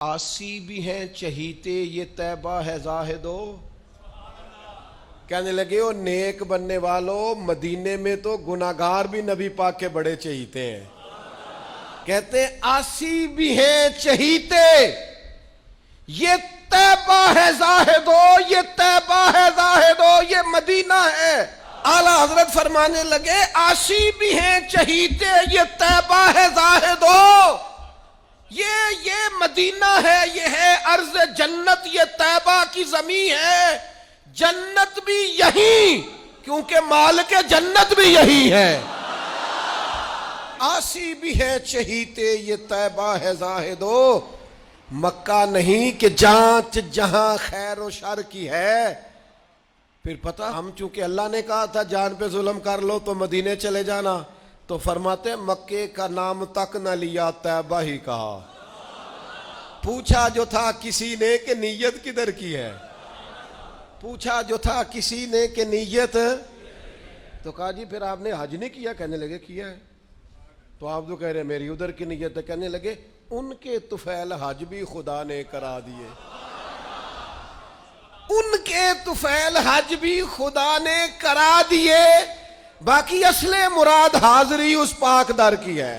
آسی بھی ہیں چہیتے یہ طیبہ ہے زاہدو. کہنے لگے وہ نیک بننے والوں، مدینے میں تو گناہگار بھی نبی پاک کے بڑے چہیتے ہیں. کہتے آسی بھی ہیں چہیتے یہ طیبہ ہے زاہدو، یہ طیبہ ہے زاہدو، یہ مدینہ ہے. اعلیٰ حضرت فرمانے لگے آسی بھی ہیں چہیتے یہ طیبہ ہے زاہدو، یہ مدینہ ہے، یہ ہے ارض جنت، یہ طیبہ کی زمین ہے. جنت بھی یہی، کیونکہ مالک جنت بھی یہی ہے. آسی بھی ہے چہیتے یہ طیبہ ہے زاہدو، مکہ نہیں کہ جانچ جہاں خیر و شر کی ہے. پھر پتہ ہم چونکہ اللہ نے کہا تھا جان پہ ظلم کر لو تو مدینے چلے جانا، تو فرماتے مکے کا نام تک نہ لیا، طیبہ ہی کہا. پوچھا جو تھا کسی نے کہ نیت کدھر کی ہے، پوچھا جو تھا کسی نے کہ نیت، تو کہا جی پھر آپ نے حج نہیں کیا؟ کہنے لگے کیا ہے. تو آپ تو کہہ رہے میری ادھر کی نیت ہے. کہنے لگے ان کے طفیل حج بھی خدا نے کرا دیے، ان کے طفیل حج بھی خدا نے کرا دیے، باقی اصل مراد حاضری اس پاک در کی ہے.